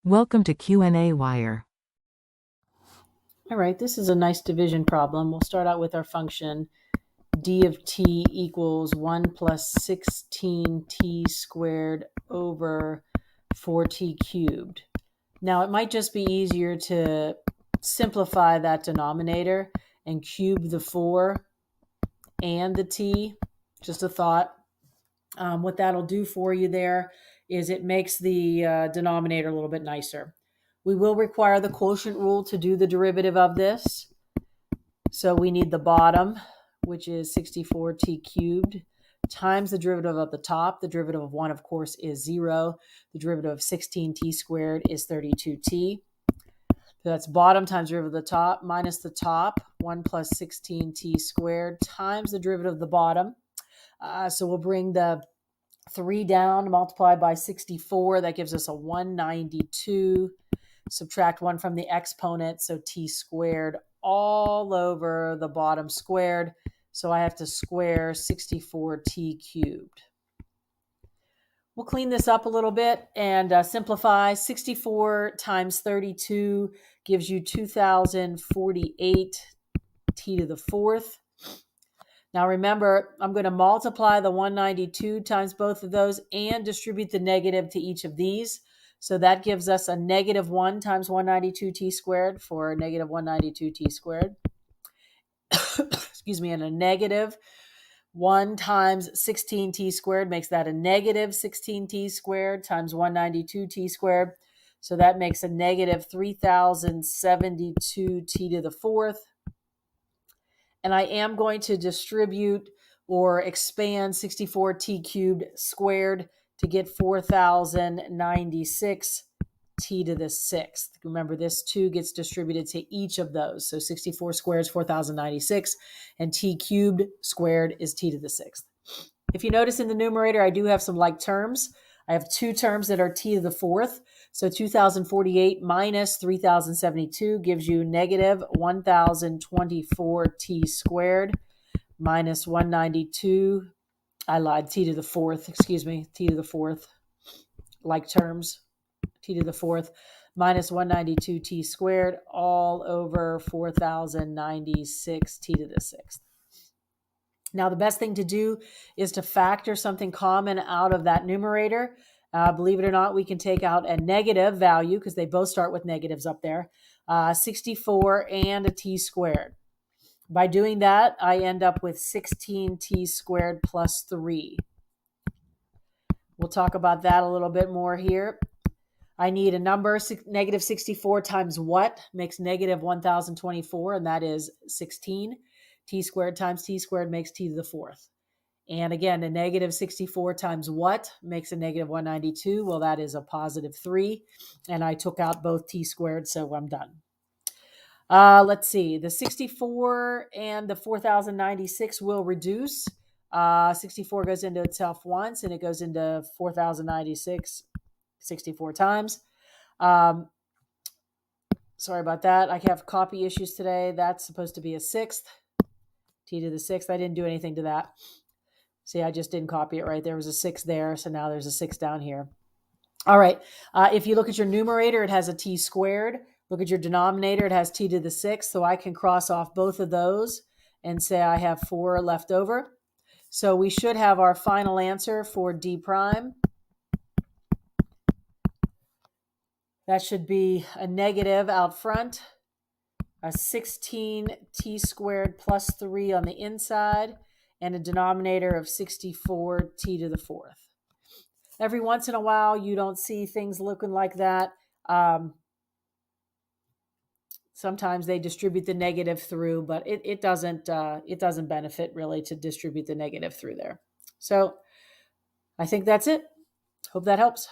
Welcome to qnawire. All right, this is a nice division problem. We'll start out with our function d of t equals 1 plus 16t squared over 4t cubed. Now, it might just be easier to simplify that denominator and cube the 4 and the t. Just a thought. What that'll do for you there is it makes the denominator a little bit nicer. We will require the quotient rule to do the derivative of this. So we need the bottom, which is 64t cubed, times the derivative of the top. The derivative of 1, of course, is 0. The derivative of 16t squared is 32t. So that's bottom times derivative of the top minus the top, 1 plus 16t squared, times the derivative of the bottom. So we'll bring the 3 down, multiply by 64. That gives us a 192. Subtract 1 from the exponent, so t squared all over the bottom squared. So I have to square 64t cubed. We'll clean this up a little bit and simplify. 64 times 32 gives you 2048 t to the fourth. Now remember, I'm going to multiply the 192 times both of those and distribute the negative to each of these. So that gives us a negative 1 times 192t squared for negative 192t squared. Excuse me, and a negative 1 times 16t squared makes that a negative 16t squared times 192t squared. So that makes a negative 3072t to the fourth. And I am going to distribute or expand 64t cubed squared to get 4096 t to the sixth. Remember, this 2 gets distributed to each of those. So 64 squared is 4096, and t cubed squared is t to the sixth. If you notice in the numerator, I do have some like terms. I have 2 terms that are t to the fourth. So 2048 minus 3072 gives you negative 1024t squared minus 192. I lied, t to the fourth, excuse me, t to the fourth, like terms, t to the fourth minus 192t squared all over 4096 t to the sixth. Now, the best thing to do is to factor something common out of that numerator. Believe it or not, we can take out a negative value because they both start with negatives up there, 64 and a t squared. By doing that, I end up with 16t squared plus 3. We'll talk about that a little bit more here. I need a number, negative 64 times what makes negative 1024, and that is 16. T squared times t squared makes t to the fourth. And again, a negative 64 times what makes a negative 192? Well, that is a positive 3. And I took out both t squared, so I'm done. Let's see. The 64 and the 4096 will reduce. 64 goes into itself once, and it goes into 4096 64 times. Sorry about that. I have copy issues today. That's supposed to be a sixth. T to the sixth. I didn't do anything to that. See, I just didn't copy it right. There was a 6 there, so now there's a 6 down here. All right. If you look at your numerator, it has a t squared. Look at your denominator, it has t to the sixth. So I can cross off both of those and say I have 4 left over. So we should have our final answer for d prime. That should be a negative out front, a 16t squared plus 3 on the inside, and a denominator of 64t to the fourth. Every once in a while, you don't see things looking like that. Sometimes they distribute the negative through, but it doesn't benefit really to distribute the negative through there. So I think that's it. Hope that helps.